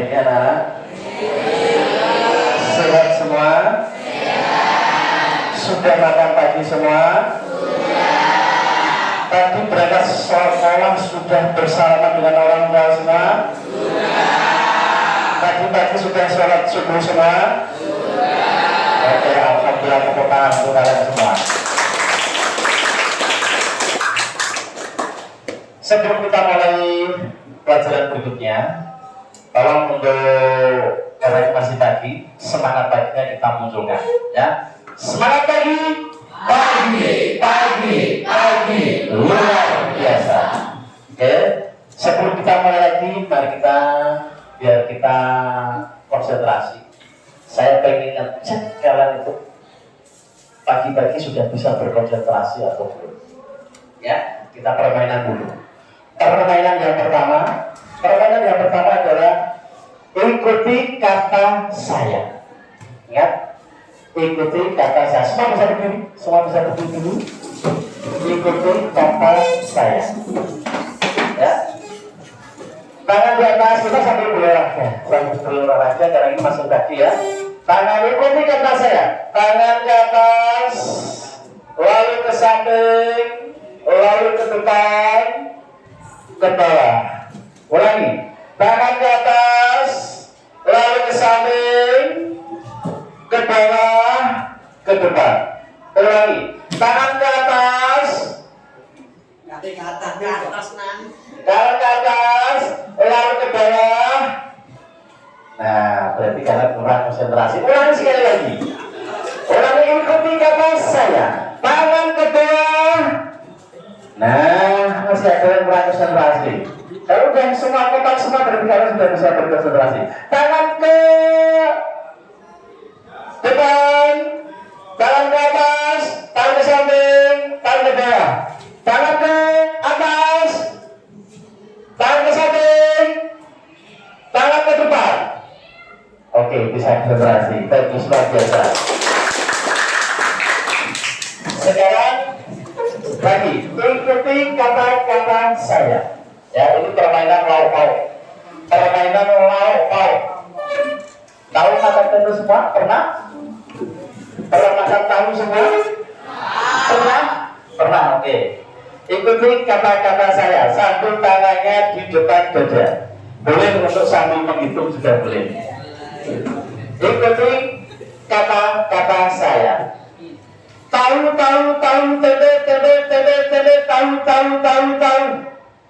hari ini anak-anak? Sehat semua? Sudah makan pagi semua? Tadi berangkat sekolah sudah bersalaman dengan orang tua semua? Pagi-pagi sudah sholat subuh semua? Oke, alhamdulillah, tepuk tangan untuk kalian semua. Sebelum kita mulai pelajaran berikutnya, tolong untuk kalian masih pagi, semangat paginya kita munculkan, ya. Semangat pagi, pagi, luar biasa. Oke, sebelum kita mulai lagi, mari kita biar kita konsentrasi. Saya pengen ngecek kalian itu pagi-pagi sudah bisa berkonsentrasi atau belum. Ya, kita permainan dulu. Permainan yang pertama adalah ikuti kata saya. Ingat, ikuti kata saya. Semua bisa berdiri dulu. Ikuti kata saya. Ya. Tangan di atas, kita sambil berolahraga karena ini masuk kaki ya. Tangan ikuti kata saya. Tangan ke atas, lalu ke samping, lalu ke depan, ke bawah. Ulangi. Tangan ke atas, lalu ke samping, ke bawah, ke depan. Ulangi. Tangan ke atas, tangan ke atas, lalu ke bawah. Nah, berarti kalian kurang konsentrasi. Ulangi sekali lagi. Ulangi, ikuti kata saya. Tangan ke bawah. Nah, masih ada yang kurang konsentrasi. Kalau udah semua kotak semua, berarti kalian sudah bisa berkonsentrasi. Tangan ke depan, tangan ke atas, tangan ke samping, tangan ke bawah. Tangan ke atas, tangan ke samping, tangan ke depan. Oke, bisa konsentrasi. Bagus, luar biasa. Sekarang lagi, ikuti kata-kata saya. Ya, ini permainan lauk pauk. Permainan lauk pauk. Tahu makan tahu semua? Pernah? Pernah makan tahu semua? Pernah? Pernah, oke. Ikuti kata-kata saya. Sambung tangannya di depan dada. Boleh untuk sambil menghitung juga boleh. Ikuti kata-kata saya. Tahu, tahu.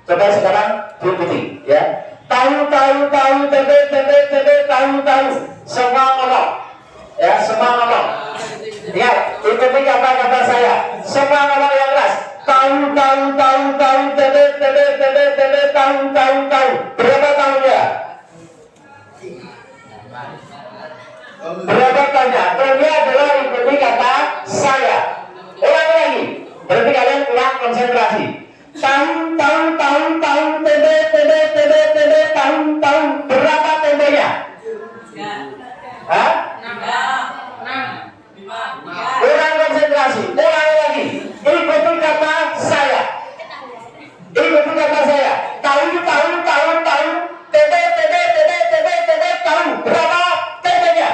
Coba sekarang diikuti, ya. Tahu, tahu. Semua ngomong, ya, semua ngomong. Lihat, ikuti kata-kata saya. Semua ngomong yang keras. Tahu. Berapa tahunnya? Berapa tahunnya? Tahunnya adalah ikuti kata saya. Ulangi lagi. Berarti kalian kurang konsentrasi. Tahun. Berapa tembenya? Hah? Kurang konsentrasi. Ulangi lagi. Ikuti kata saya. Tahun. Tahun. Berapa tembenya?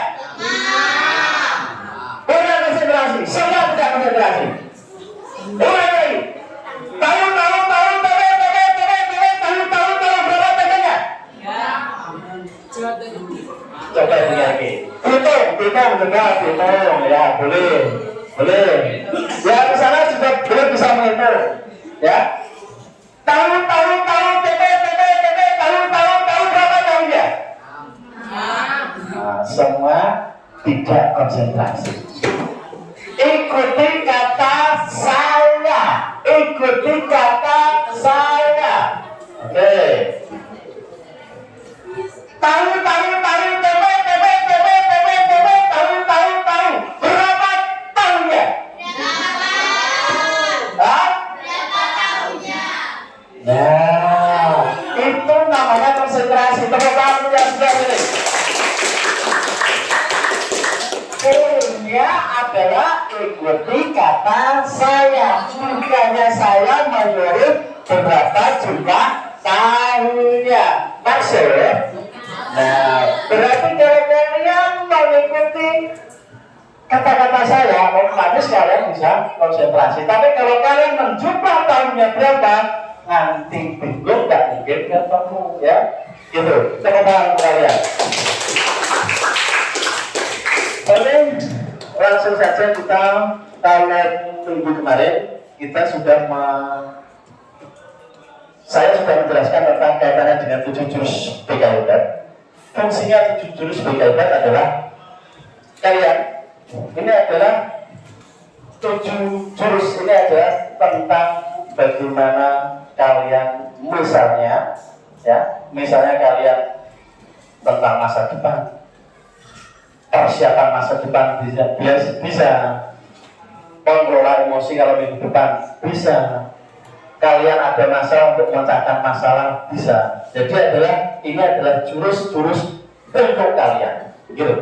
Kurang konsentrasi. Semua tidak konsentrasi. Ulangi lagi. Tahun. Berapa tembenya? Coba lagi. Hitung, ya, boleh. Ya, di sana juga boleh bisa menghitung, ya. Tahun, berapa tahunnya? Nah, semua tidak konsentrasi. Ikuti kata saya. Oke. Tahun. Berapa tahunnya? Hah? Nah, itu namanya konsentrasi. Tepuk tangan yang sudah ini. Punya adalah ikuti kata saya. Bukannya saya menyuruh berapa jumlah tahunnya. Maksud? Nah, Tapi kalau kalian mengikuti kata-kata saya, otomatis kalian bisa konsentrasi. Tapi kalau kalian menjumlah tahunnya berapa, nanti bingung, nggak mungkin ketemu, ya. Gitu. Tepuk tangan kalian. Oke, langsung saja kita minggu kemarin kita sudah saya sudah menjelaskan tentang kaitannya dengan 7 jurus BKIB. Fungsinya 7 jurus BKIB adalah kalian, ini adalah 7 jurus ini adalah tentang bagaimana kalian misalnya kalian tentang masa depan, persiapan masa depan bisa mengelola emosi kalau minggu depan bisa, kalian ada masalah untuk memecahkan masalah bisa. Jadi ini adalah jurus-jurus untuk kalian, gitu.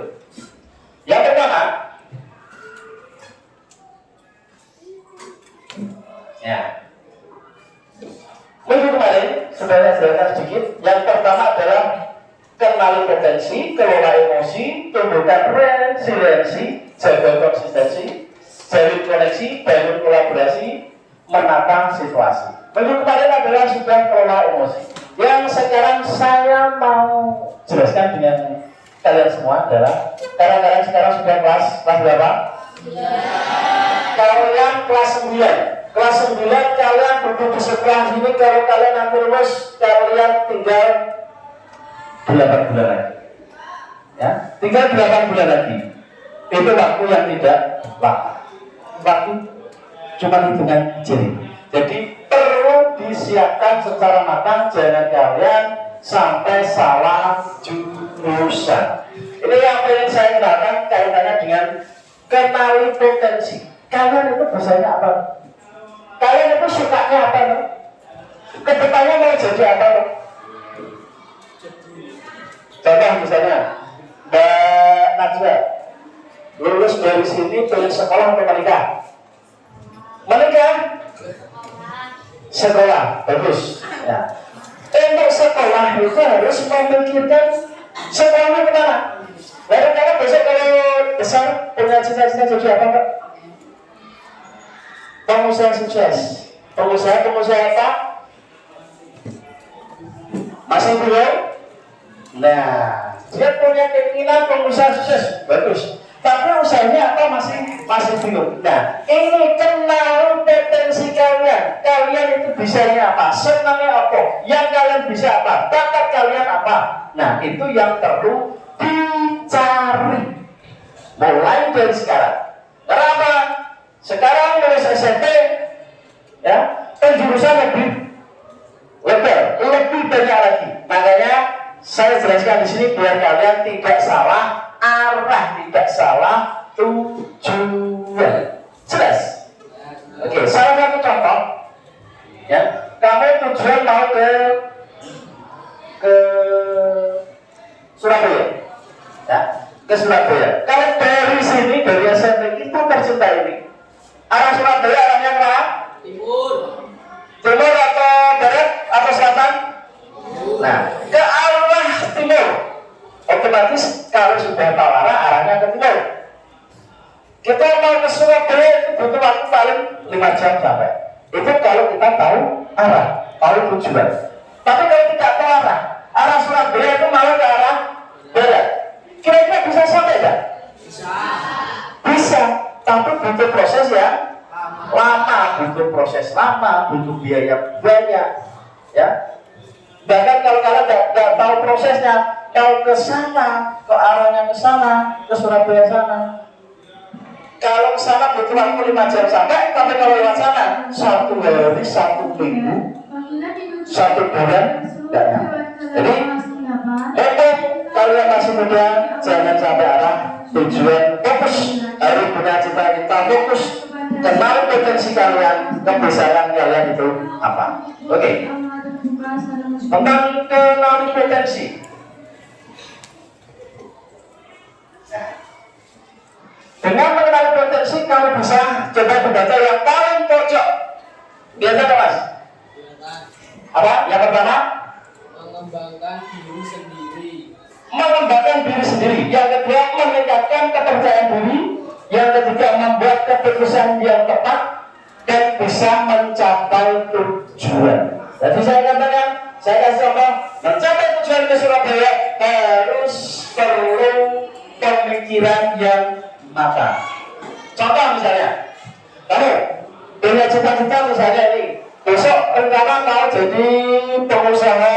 Yang pertama, ya, minggu kemarin sudah saya jelaskan sedikit. Yang pertama adalah kenali potensi, kelola emosi, tumbuhkan resiliensi, jaga konsistensi, jalin koneksi, bangun kolaborasi, menata situasi. Minggu kemarin adalah sudah kelola emosi. Yang sekarang saya mau jelaskan dengan kalian semua adalah karena kalian sekarang sudah kelas berapa? Kalian kelas 9. Kelas 9 kalian duduk di sekolah sini. Kalau kalian nanti lulus, kalian tinggal 8 bulan lagi. Ya, tinggal 8 bulan lagi. Itu waktu yang tidak lama. Waktu cuma hitungan jari. Jadi perlu disiapkan secara matang, jangan kalian sampai salah jurusan. Ini yang ingin saya katakan kaitannya dengan kenali potensi. Kalian itu bisanya apa? Kalian itu sukanya apa? Kedepannya mau jadi apa? Contoh misalnya, Mbak Najwa lulus dari sini pengen sekolah atau menikah? Menikah? Sekolah, bagus. Ya. Untuk sekolah itu harus memikirkan sekolahnya kemana. Lalu kalian besok kalau besar punya cita-cita jadi apa, Pak? Pengusaha sukses. Pengusaha apa? Masih belum? Nah, dia punya keinginan pengusaha sukses, bagus. Tapi usahanya apa masih bingung. Nah, ini kenal potensi kalian. Kalian itu bisanya apa? Senangnya apa? Yang kalian bisa apa? Bakat kalian apa? Nah, itu yang perlu dicari. Mulai dari sekarang. Kenapa? Sekarang lulus SMP, ya, penjurusan lebih lebar, lebih banyak lagi. Makanya saya jelaskan di sini biar kalian tidak salah arah, tidak salah tujuan. Jelas? Oke, salah satu contoh, ya, kamu tujuan mau ke Surabaya, ya, ke Surabaya. Kalau dari sini dari SMP itu tercinta ini, arah Surabaya arahnya ke mana? Timur atau barat atau selatan? Nah, ke arah timur. Otomatis kalau sudah tahu arahnya ke timur. Kita mau ke Surabaya itu butuh waktu paling 5 jam sampai. Itu kalau kita tahu arah, tahu tujuan. Tapi kalau tidak tahu arah Surabaya itu malah ke arah barat. Kira-kira bisa sampai tidak? Bisa, tapi butuh proses yang lama, butuh proses lama, butuh biaya banyak, ya. Bahkan kalau kalian nggak tahu prosesnya, kalau ke sana, ke arahnya ke sana, ke Surabaya sana. Kalau ke sana butuh waktu 5 jam sampai, tapi kalau lewat sana 1 hari, 1 minggu, 1 bulan, nggak nyampe. Jadi, kalian masih muda, jangan sampai arah tujuan, fokus. Harus punya cita-cita, fokus. Kenal potensi kalian, kebesaran kalian itu apa? Oke. Tentang kenal potensi. Dengan mengenal potensi, kamu bisa coba membaca yang paling pojok. Biasa apa, Mas? Apa? Yang pertama? Mengembangkan diri sendiri. Mengembangkan kepercayaan diri sendiri. Yang kedua, meningkatkan kepercayaan diri. Yang ketiga, membuat keputusan yang tepat dan bisa mencapai tujuan. Jadi saya katakan, saya kasih contoh, mencapai tujuan ke Surabaya harus perlu pemikiran yang matang. Contoh misalnya, kamu punya cita-cita misalnya ini, besok rencana mau jadi pengusaha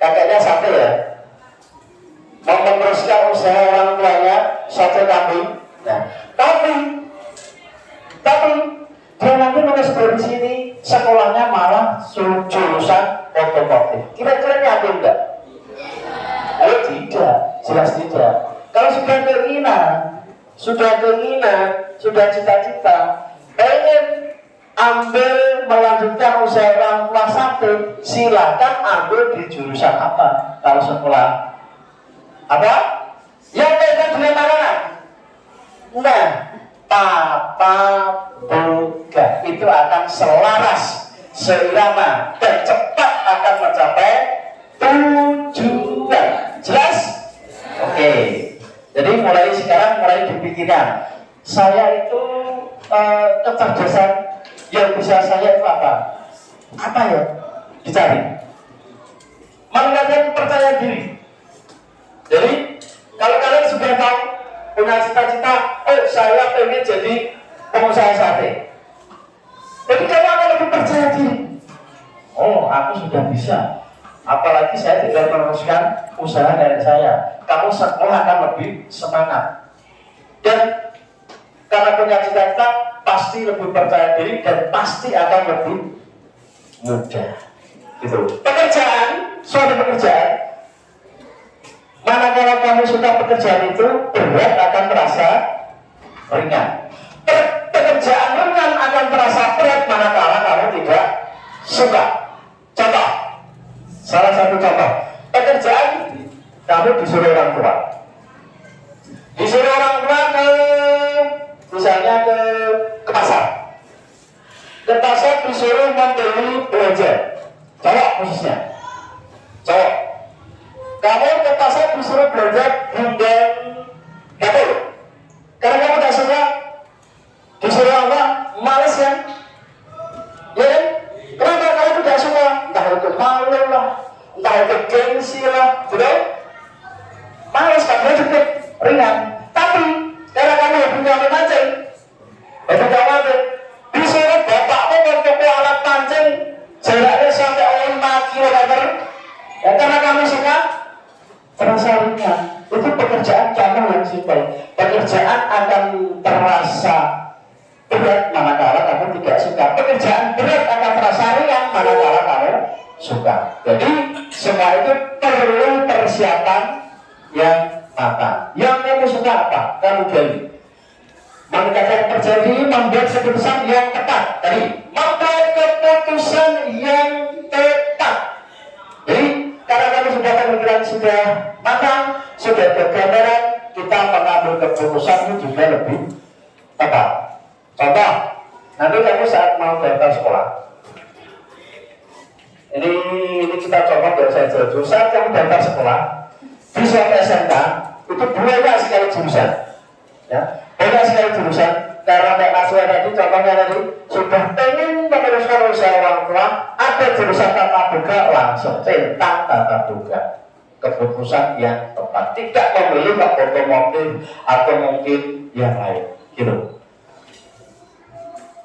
kakeknya sate ya, mau meneruskan usaha orang tuanya sate kambing. Nah, tapi dia nanti menulis dari sini sekolahnya malah jurusan otomotif. Kira-kira yakin enggak? Oh tidak, jelas tidak. Kalau sudah keinginan, sudah cita-cita, pengen ambil melanjutkan usaha orang tua sate, silakan ambil di jurusan apa? Kalau sekolah apa? Yang kaitan dengan makanan. Nah, tata boga itu akan selaras, seirama dan cepat akan mencapai tujuan. Jelas? Oke. Jadi mulai sekarang mulai dipikirkan. Saya itu kecerdasan yang bisa saya itu apa? Apa ya? Dicari. Meningkatkan percaya diri. Jadi kalau kalian sudah tahu punya cita-cita, oh saya pengen jadi pengusaha sate. Jadi kamu akan lebih percaya diri. Oh, aku sudah bisa. Apalagi saya tidak meneruskan usaha dari saya. Kamu sekolah akan lebih semangat. Dan karena punya cita-cita, pasti lebih percaya diri dan pasti akan lebih mudah. Gitu. Pekerjaan, suatu pekerjaan. Manakala kamu suka pekerjaan itu, berat akan terasa ringan. Pekerjaan ringan akan terasa berat manakala kamu tidak suka. Contoh, salah satu contoh, pekerjaan kamu disuruh orang tua. Disuruh orang tua misalnya ke pasar. Ke pasar disuruh membeli belanja. Cowok khususnya. Cowok. Kamu ke pasar disuruh belanja bundel dapur. Karena kamu tidak suka, disuruh apa? Males kan? Ya kan? Kenapa kamu tidak suka? Entah itu malu lah, entah itu gengsi lah, betul? Males karena cukup ringan. Tapi karena kamu punya mancing, disuruh bapakmu untuk alat pancing jaraknya sampai 5 km. Ya, karena kamu suka, terasa ringan. Itu pekerjaan kamu yang simpel. Pekerjaan akan terasa berat manakala kamu tidak suka. Pekerjaan berat akan terasa ringan manakala kamu suka. Jadi semua itu perlu persiapan yang matang. Yang kamu suka apa? Kamu gali. Meningkatkan percaya diri, membuat keputusan yang tepat. Tadi membuat keputusan yang tepat. Jadi karena kamu sudah pemikiran sudah matang, sudah bergambaran, kita mengambil keputusan itu juga lebih tepat. Contoh, nanti kamu saat mau daftar sekolah, ini kita coba biar saya jujur. Saat kamu daftar sekolah di suatu SMK itu banyak sekali jurusan, ya, banyak sekali jurusan. Karena Pak Naswa tadi contohnya tadi sudah pengen meneruskan usaha orang tua, ada jurusan tata boga, langsung centang tata boga. Keputusan yang tepat, tidak memilih ke otomotif atau mungkin yang lain, gitu.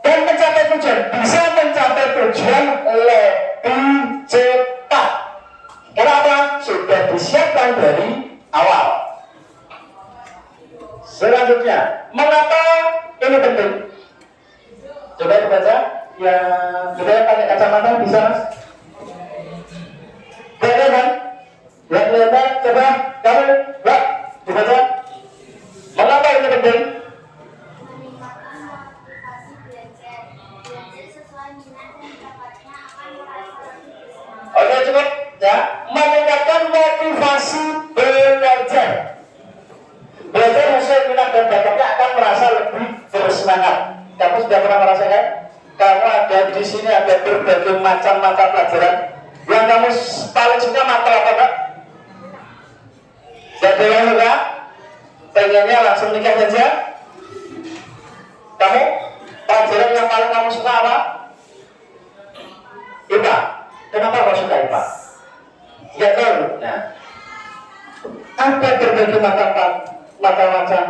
Dan mencapai tujuan, bisa mencapai tujuan lebih cepat. Kenapa? Sudah disiapkan dari awal. Selanjutnya, mengapa ini penting? Coba dibaca. Ya, coba pakai kacamata bisa, Mas? Kelihatan kan? Yang kelihatan, coba kamu, Mbak, dibaca. Mengapa ini penting? Oke, cukup. Ya, meningkatkan motivasi belajar. Belajar sesuai minat dan bakatnya akan merasa lebih bersemangat. Kamu sudah pernah merasakan? Kamu ada di sini ada berbagai macam mata pelajaran. Yang kamu paling suka mata apa, Pak? Jadi yang suka pengennya langsung nikah saja. Kamu pelajaran yang paling kamu suka apa? IPA. Kenapa kau suka IPA? Ya tahu. Nah, ada berbagai macam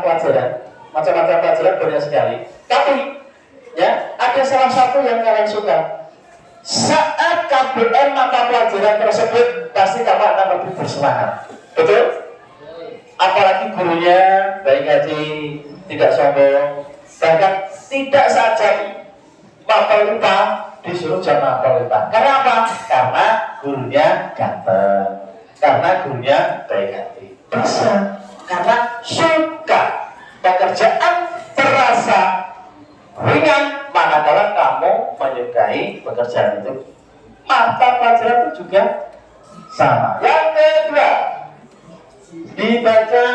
pelajaran, macam-macam pelajaran banyak sekali. Tapi ya ada salah satu yang kalian suka. Saat KBM mata pelajaran tersebut pasti kamu akan lebih bersemangat. Betul? Apalagi gurunya baik hati, tidak sombong, bahkan tidak saja mapel IPA disuruh jangan mapel IPA. Karena apa? Karena gurunya ganteng, karena gurunya baik hati. Bisa karena suka pekerjaan terasa ringan manakala kamu menyukai pekerjaan itu. Mata pelajaran itu juga sama. Yang kedua dibaca,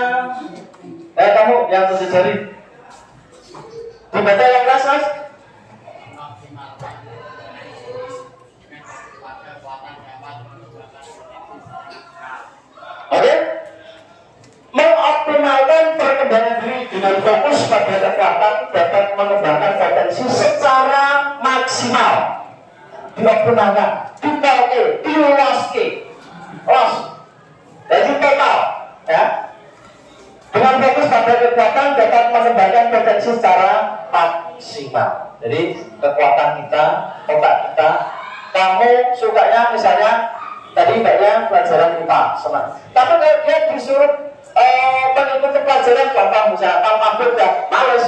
kamu yang tujuh jari dibaca yang keras mas. Oke, mengoptimalkan perkembangan diri dengan fokus pada kekuatan dapat mengembangkan potensi secara maksimal. Dioptimalkan, diluaske, jadi total, ya. Dengan fokus pada kekuatan dapat mengembangkan potensi secara maksimal. Jadi kekuatan kita, otak kita, kamu sukanya misalnya tadi mbaknya pelajaran IPA, senang. Tapi kalau dia disuruh mengikuti pelajaran gampang, misalnya tanpa beda, males,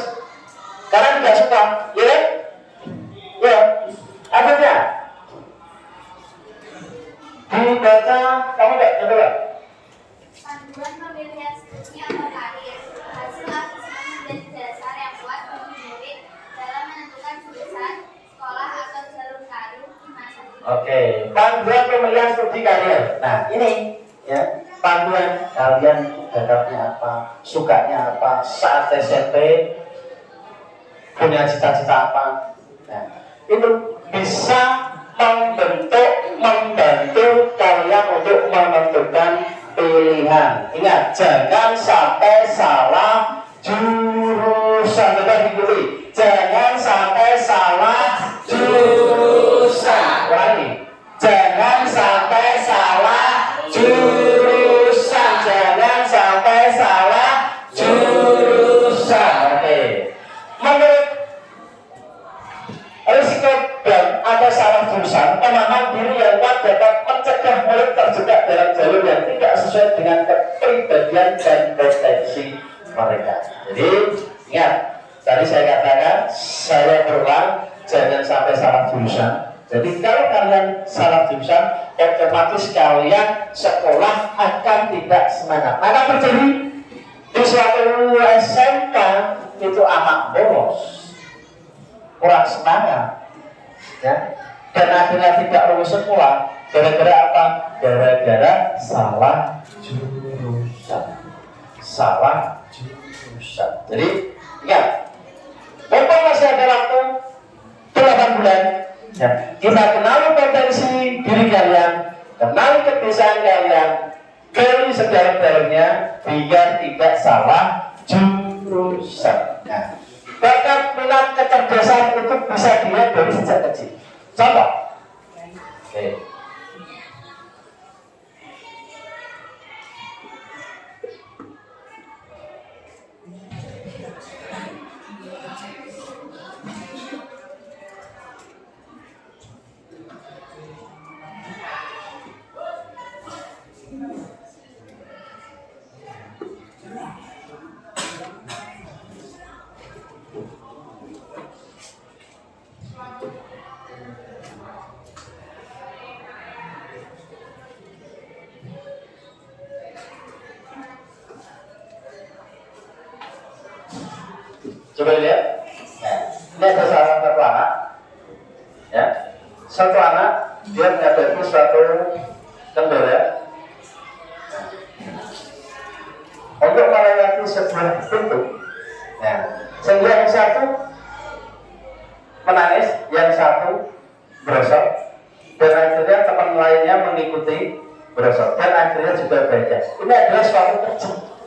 karena tidak suka, ya? Ya, akhirnya dibaca, kamu tidak coba. Panduan pemilihan studi atau karir, hasil asesmen menjadi dasar yang kuat bagi murid dalam menentukan jurusan, sekolah atau jalur karir di masa depan. Oke, panduan pemilihan studi karir. Nah, ini ya, panduan kalian bakatnya apa, sukanya apa, saat SMP punya cita-cita apa. Nah, itu bisa membantu kalian untuk menentukan pilihan. Ingat, jangan sampai salah jurusan. Coba dipilih. Jangan sampai salah jurusan. Ulangi. Jangan sampai salah jurusan. Jangan sampai salah jurusan. Oke. Menurut risiko dan ada salah jurusan, pemahaman diri yang kuat dapat mencegah murid terjebak dalam jalur yang tidak sesuai dengan kepribadian dan potensi mereka. Jadi ingat, tadi saya katakan, saya berulang, jangan sampai salah jurusan. Jadi kalau kalian salah jurusan, otomatis kalian sekolah akan tidak semangat. Maka terjadi di suatu SMK itu anak bolos, kurang semangat, ya, dan akhirnya tidak lulus sekolah. Gara-gara apa? Gara-gara salah jurusan. Salah jurusan. Jadi ingat, mumpung masih ada waktu 8 bulan, ya, kita kenali potensi diri kalian, kenali kebiasaan kalian, gali sedalam-dalamnya biar tidak salah jurusan. Nah, bakat, minat, kecerdasan itu bisa dilihat dari sejak kecil. Contoh. Oke. Coba lihat. Nah, ini ada salah satu anak, ya, satu anak dia menghadapi suatu kendala untuk melewati sebuah pintu. Nah, sehingga yang satu menangis, yang satu berosok, dan akhirnya teman lainnya mengikuti berosot dan akhirnya juga belajar. Ini adalah suatu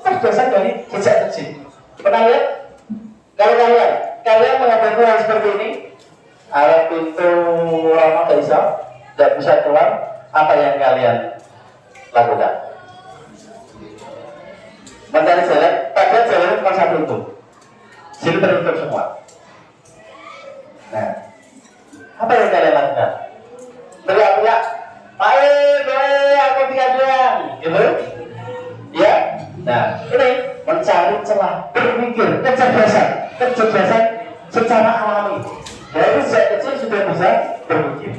kecerdasan dari jejak kecil. Pernah lihat? Kalau kalian menghadapi hal seperti ini, ada pintu lama tidak bisa keluar, apa yang kalian lakukan? Mencari jalan, padahal jalan cuma satu itu, sini tertutup semua. Nah, apa yang kalian lakukan? Teriak-teriak, baik, aku tinggal doang, gitu? Ya, nah ini mencari celah, berpikir, kecerdasan secara alami. Dari sejak kecil sudah bisa berpikir.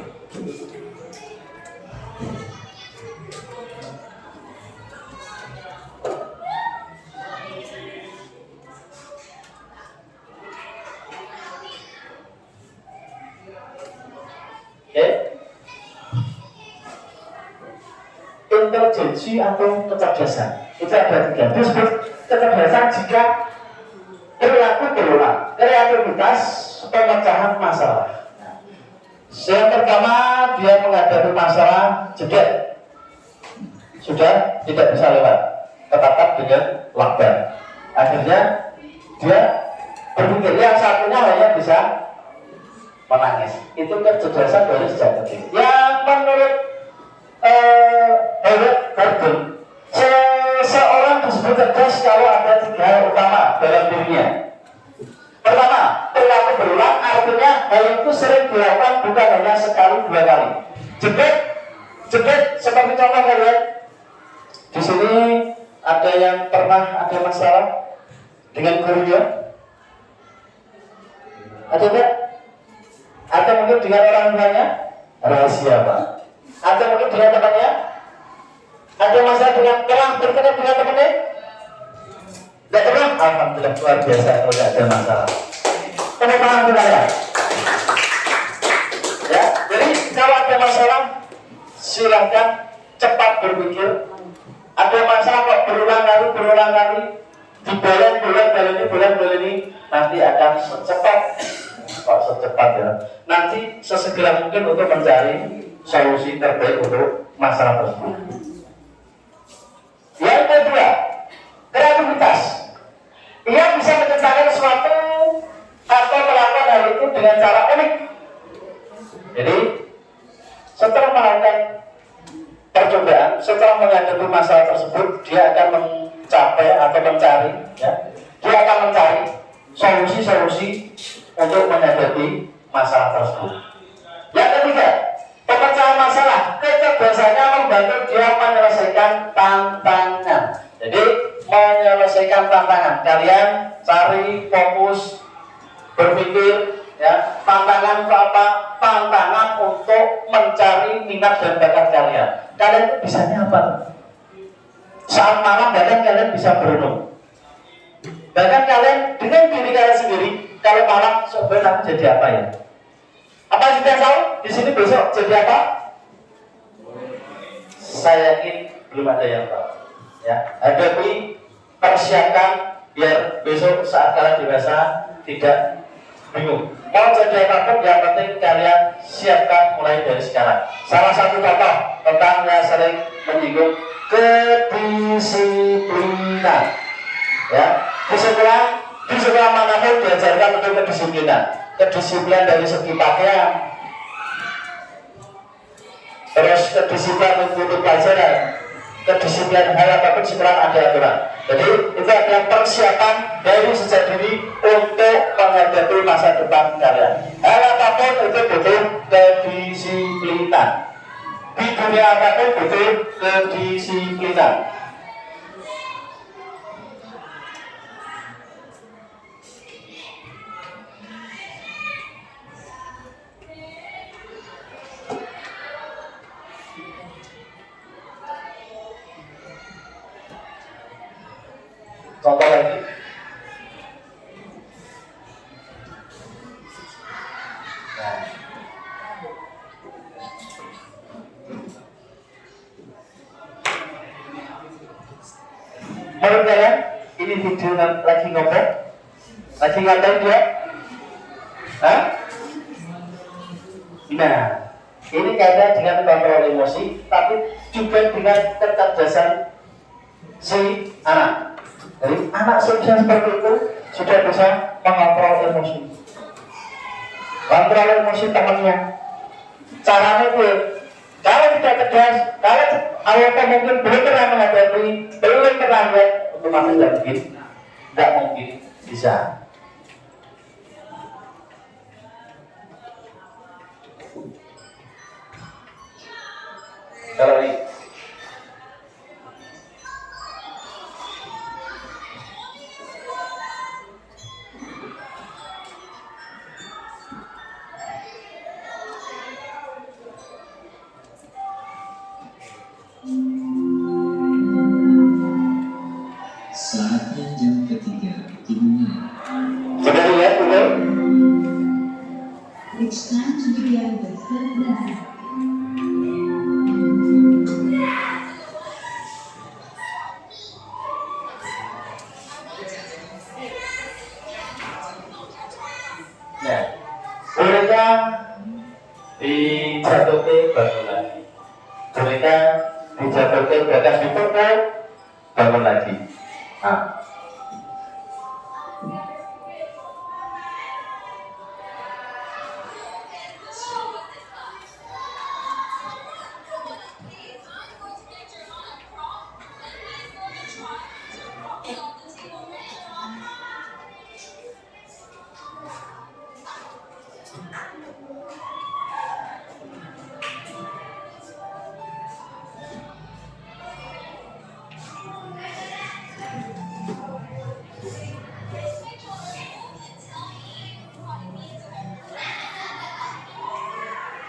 Intelijensi atau kecerdasan itu ada tiga. Disebut kecerdasan jika perilaku berulang, kreativitas, pemecahan masalah. Yang pertama, dia menghadapi masalah jeda, sudah tidak bisa lewat, ketangkap dengan lakban. Akhirnya dia berpikir, yang satunya hanya bisa menangis. Itu kecerdasan dari sejak kecil. Yang menurut Howard Gordon, seseorang disebut cerdas kalau ada tiga hal utama dalam dirinya. Pertama, perilaku berulang, artinya hal itu sering dilakukan bukan hanya sekali dua kali. Jepit seperti contoh kalian. Di sini ada yang pernah ada masalah dengan gurunya? Ada enggak? Atau mungkin dengan orang tuanya? Rahasia Pak. Atau mungkin dengan temannya? Ada masalah dengan orang berkenaan dengan temannya? Tidak pernah? Alhamdulillah, luar biasa kalau tidak ada masalah. Tepuk tangan kita ya. Ya, jadi kalau ada masalah silahkan cepat berpikir. Ada masalah kok berulang kali bulan ini nanti akan secepat ya. Nanti sesegera mungkin untuk mencari solusi terbaik untuk masalah tersebut. Yang kedua, kreativitas. Ia bisa menciptakan sesuatu atau melakukan hal itu dengan cara unik. Jadi setelah melakukan percobaan, setelah menghadapi masalah tersebut, dia akan mencapai atau mencari, ya, dia akan mencari solusi-solusi untuk menghadapi masalah tersebut. Yang ketiga, pemecahan masalah. Kecerdasannya membantu dia menyelesaikan tantangan. Jadi menyelesaikan tantangan, kalian cari fokus berpikir, ya, tantangan itu apa? Tantangan untuk mencari minat dan bakat kalian. Kalian itu bisanya apa? Saat malam bahkan kalian bisa berenung. Bahkan kalian dengan diri kalian sendiri, kalau malam sebenarnya jadi apa ya? Apa yang kita tahu? Di sini besok jadi apa? Saya yakin belum ada yang tahu. Ya, hadapi, persiapkan biar besok saat kalian dewasa tidak bingung. Mau jadi apapun, yang penting kalian siapkan mulai dari sekarang. Salah satu contoh tentang yang sering menyinggung kedisiplinan. Ya, di sekolah manapun diajarkan untuk kedisiplinan. Kedisiplinan dari segi pakaian, terus kedisiplinan mengikuti pelajaran, kedisiplinan hal apapun sekarang ada aturan. Jadi itu adalah persiapan dari sejak dini untuk menghadapi masa depan kalian. Hal apapun itu butuh kedisiplinan. Di dunia apapun butuh kedisiplinan. Contoh lagi. Menurut kalian ini video lagi ngomong? Lagi ngatain dia? Hah? Nah, Ini kaitannya dengan kontrol emosi, tapi juga dengan kecerdasan si anak. Jadi anak seusia seperti itu sudah bisa mengontrol emosi. Kontrol emosi temannya. Caranya itu, kalau tidak cerdas, kalau awalnya mungkin belum pernah menghadapi, belum pernah lihat, otomatis tidak mungkin bisa. Kalau ini saatnya jam ketiga dimulai. sudah lihat dulu. It's time to begin the third lesson. Nah, mereka dijatuhkan bangun lagi. Mereka dijatuhkan batas dipukul bangun lagi. Nah,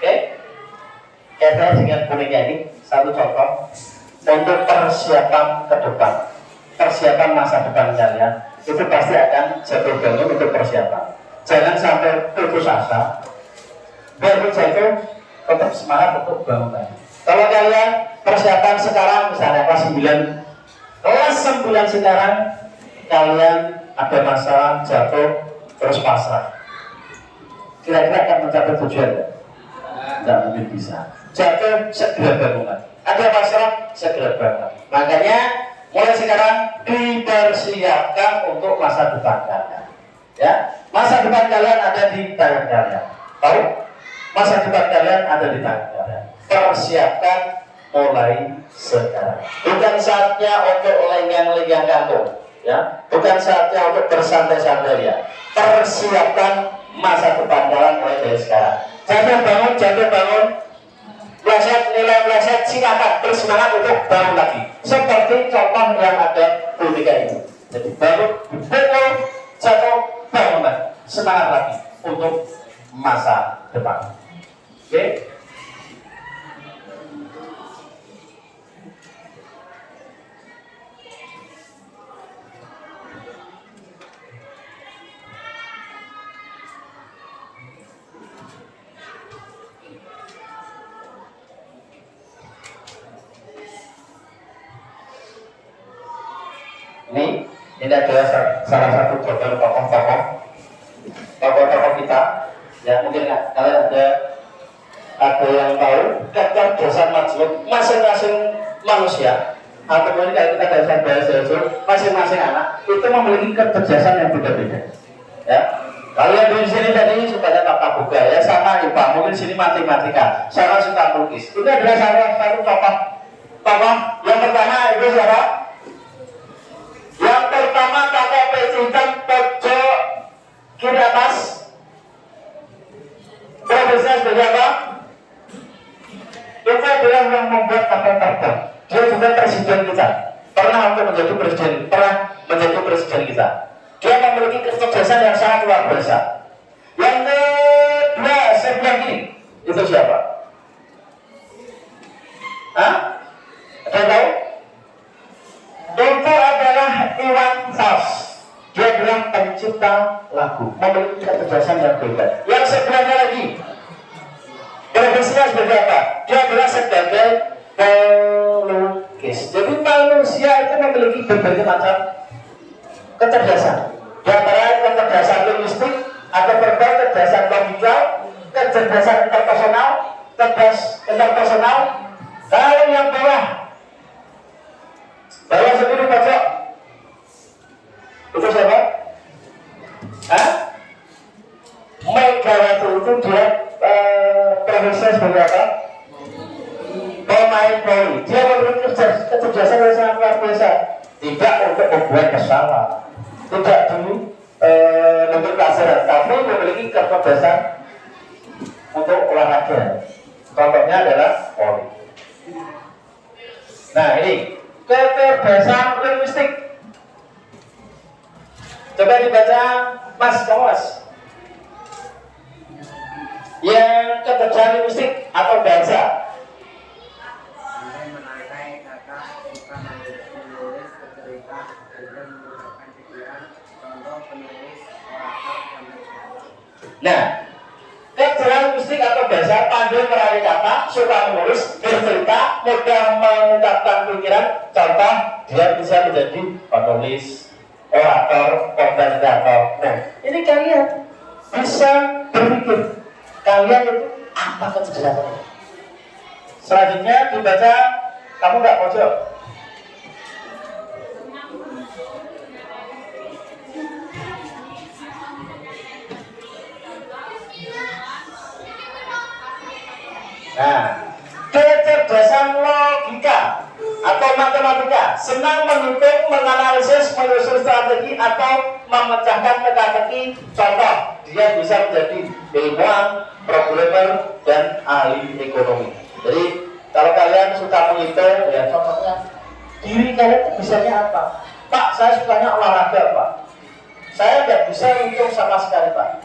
oke, kaitannya dengan boneka ini satu contoh untuk persiapan ke depan, persiapan masa depan kalian itu pasti akan jatuh bangun untuk persiapan. Jangan sampai putus asa, biar jatuh tetap semangat untuk bangun lagi. Kalau kalian persiapan sekarang misalnya kelas 9 sekarang kalian ada masalah jatuh terus pasrah, kira-kira akan mencapai tujuan nggak? Tidak mungkin bisa. Jatuh segera bangun lagi. Ada masalah segera bangun. Makanya mulai sekarang dipersiapkan untuk masa depan kalian. Ya, masa depan kalian ada di tangan kalian. Tahu? Masa depan kalian ada di tangan kalian. Persiapkan mulai sekarang. Bukan saatnya untuk lengang-lengang kamu. Ya, bukan saatnya untuk bersantai-santai ya. Persiapkan masa depan kalian mulai dari sekarang. Jatuh bangun, meleset, nilai meleset, silakan bersemangat untuk bangun lagi. Seperti contoh yang ada boneka ini. Jadi bangun, pukul, jatuh, bangun lagi. Semangat lagi untuk masa depan. Oke? Ini adalah salah satu contoh tokoh-tokoh kita. Ya mungkin kalian ada yang tahu kecerdasan majmuk masing-masing manusia. Atau mungkin kalau kita dasar bahasa itu masing-masing anak itu memiliki kecerdasan yang beda-beda. Ya, kalian di sini tadi sukanya tata boga ya sama IPA, mungkin sini matematika, sana suka melukis. Itu adalah salah satu tokoh yang pertama itu siapa? Yang pertama tokoh hitam pojok kiri atas. Profesinya sebagai apa? Itu adalah yang membuat kapal terbang. Dia juga presiden kita. Pernah menjadi presiden kita. Dia memiliki kecerdasan yang sangat luar biasa. Yang kedua sebelah kiri itu siapa? Hah? Ada yang tahu? Itu adalah Iwan Fals. Dia adalah pencipta lagu, memiliki kecerdasan yang berbeda. Yang sebelahnya lagi, profesinya sebagai apa? Dia adalah sebagai pelukis. Jadi manusia itu memiliki berbagai macam kecerdasan. Di antara kecerdasan linguistik, ada berbagai kecerdasan logikal, kecerdasan interpersonal, cerdas interpersonal. Kalau yang bawah sendiri pojok itu siapa? Hah? Megawati itu dia profesinya sebagai apa? Pemain voli. Dia memiliki kecerdasan yang sangat luar biasa. Tidak untuk membuat kesalahan, tidak dulu untuk pelajaran, tapi memiliki kecerdasan untuk olahraga. Contohnya adalah voli. Nah ini kecerdasan linguistik. Coba dibaca, Mas, kamu Mas. Yang kecerdasan linguistik atau bahasa. Menandai kata, bukan menulis, bercerita, dan menggunakan pikiran, contoh penulis, orator, dan Nah, kecerdasan linguistik atau bahasa pandai meraih kata, suka menulis, bercerita, mudah mengungkapkan pikiran. Contoh, dia bisa menjadi penulis, orator, komentator. Nah, ini kalian bisa berpikir, kalian itu apa kecerdasannya? Selanjutnya dibaca, kamu nggak pojok. Nah, kecerdasan logika atau matematika, senang menghitung, menganalisis, menyusun strategi atau memecahkan teka-teki. Contoh, dia bisa menjadi ilmuwan, programmer, dan ahli ekonomi. Jadi kalau kalian suka menghitung, ya contohnya diri kalian itu bisanya apa? Pak, saya sukanya olahraga, Pak. Saya nggak bisa menghitung sama sekali, Pak.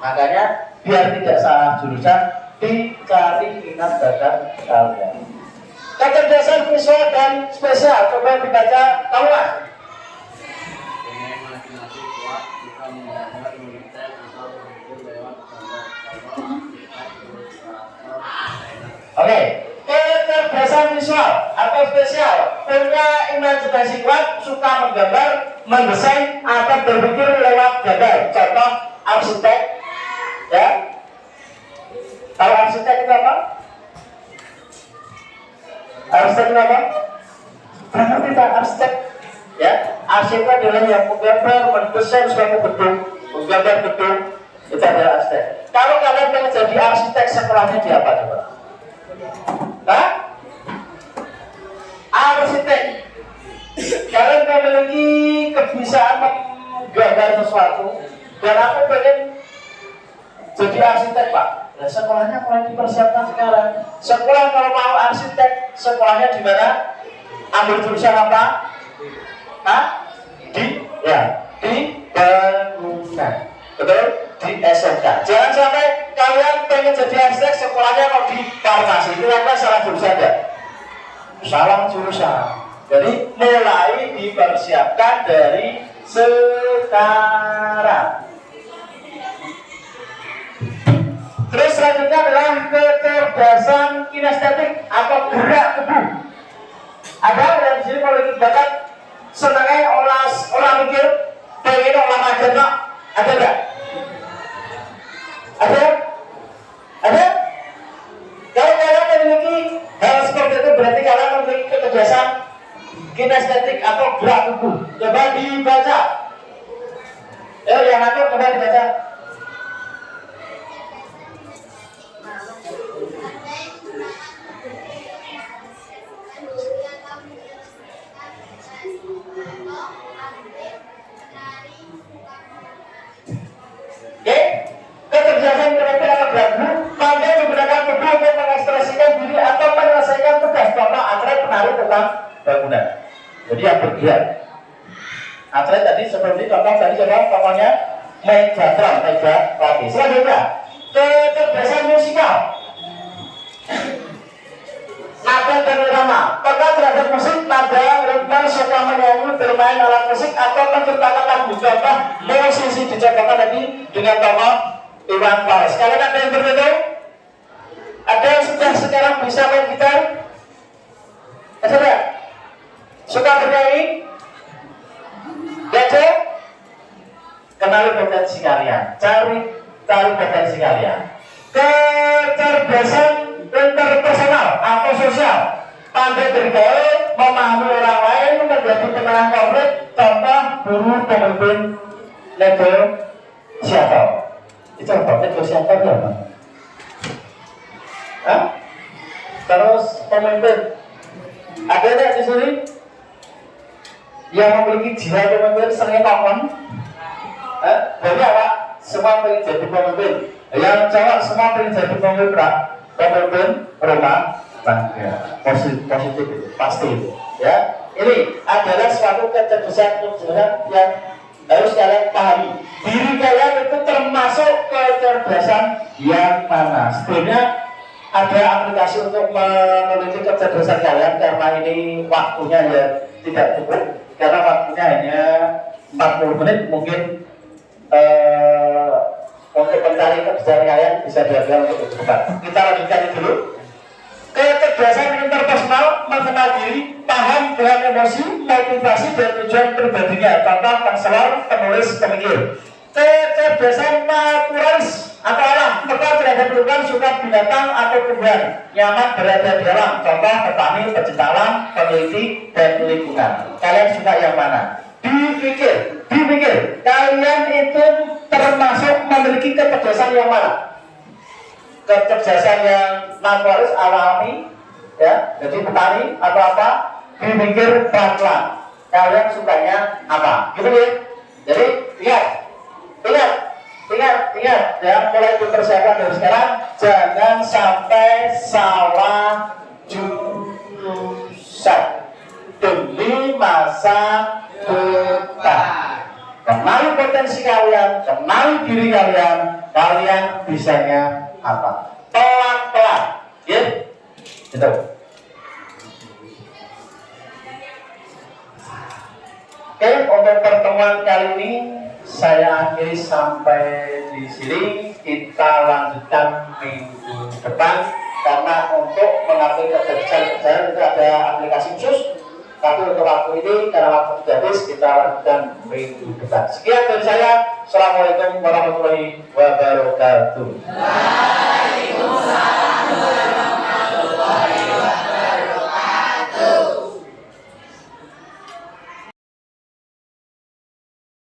Makanya biar tidak salah jurusan, dicari minat bakat kalian. Kecerdasan visual dan spesial, coba dibaca, tahu nggak? imajinasi kuat, bisa menggambar, mendetail, atau menghibur lewat gambar-gambar, Oke, kecerdasan visual atau spesial, punya imajinasi kuat, suka menggambar, mendesain, atau berpikir lewat gambar. Contoh, arsitek, ya. Tahu arsitek itu apa? Arsitek itu apa? Pernah tidak arsitek? Ya, arsitek adalah yang menggambar, mendesain suatu gedung, menggambar gedung, itu adalah arsitek. Kalau kalian ingin jadi arsitek, sekolahnya di apa coba? Hah? Arsitek. Kalian memiliki kebiasaan menggambar sesuatu, dan aku pengen jadi arsitek, Pak. Nah, sekolahnya mulai dipersiapkan sekarang. Sekolah kalau mau arsitek, sekolahnya di mana? Ambil jurusan apa? Hah? Di bangunan. Betul? Di SMK. Jangan sampai kalian pengen jadi arsitek, sekolahnya mau di farmasi. Itu apa? Salah jurusan ya? Salah jurusan. Jadi mulai dipersiapkan dari sekarang. Terus selanjutnya adalah kecerdasan kinestetik atau gerak tubuh. Ada yang di sini kalau kita bakat senangnya orang mikir, pengen olahraga nggak? Ada nggak? Ada? Ada? Kalau kalian memiliki hal seperti itu berarti kalian memiliki kecerdasan kinestetik atau gerak tubuh. Coba dibaca. Yang ngatur coba dibaca. Oke, kecerdasan intelektual atau gerak tubuh, pandai menggunakan tubuh untuk mengekspresikan diri atau menyelesaikan tugas. Contoh atlet penari tentang bangunan. Jadi yang bergerak. Atlet tadi seperti contoh tadi contohnya Megatron, Megawati. Selanjutnya, kecerdasan musikal. Nada dan irama, peka terhadap musik, nada, ritme, suka menyanyi, bermain alat musik atau menciptakan lagu. Contoh musisi dicontohkan tadi dengan tokoh Iwan Fals. Kalian ada yang berbeda? Ada yang sudah sekarang bisa main gitar? Ada nggak? Suka bernyanyi? Baca? Kenali potensi kalian, cari potensi kalian. Kecerdasan interpersonal atau sosial. Pandai bergaul, memahami orang lain, menjadi penengah konflik. Contoh guru pemimpin negosiator. Itu apa? Negosiator itu apa? Hah? Terus pemimpin. Ada tidak di sini yang memiliki jiwa pemimpin sering ngomong? Banyak Pak, semua pengen jadi pemimpin. Yang cowok semua pengen jadi pemimpin rumah tangga. Positif itu, pasti itu. Ya, ini adalah suatu kecerdasan yang harus kalian pahami. Diri kalian itu termasuk kecerdasan yang mana? Sebenarnya ada aplikasi untuk meneliti kecerdasan kalian karena ini waktunya ya tidak cukup karena waktunya hanya 40 menit mungkin untuk mencari kecerdasan kalian bisa diambil untuk debat. Kita lanjutkan dulu. Kecerdasan interpersonal mengenal diri, paham dengan emosi, motivasi dan tujuan pribadinya. Contoh konselor, penulis, pemikir. Kecerdasan naturalis atau alam, peka terhadap lingkungan, suka binatang atau tumbuhan, nyaman berada di alam. Contoh petani, pecinta alam, peneliti dan lingkungan. Kalian suka yang mana? Dipikir. Kalian itu termasuk memiliki kecerdasan yang mana? Kecerdasan yang naturalis alami, ya, jadi petani atau apa? Dipikir pelan-pelan. Kalian sukanya apa? Gitu ya. Jadi ingat, ya, mulai dipersiapkan dari sekarang, jangan sampai salah jurusan demi masa depan. Kenali potensi kalian, kenali diri kalian, kalian bisanya apa? Pelan-pelan, ya, gitu. Oke, untuk pertemuan kali ini saya akhiri sampai di sini. Kita lanjutkan minggu depan karena untuk mengambil kecerdasan itu ada aplikasi khusus. Tapi untuk waktu ini karena waktu sudah habis, kita lanjutkan minggu depan. Sekian dari saya. Assalamualaikum warahmatullahi wabarakatuh. Waalaikumsalam.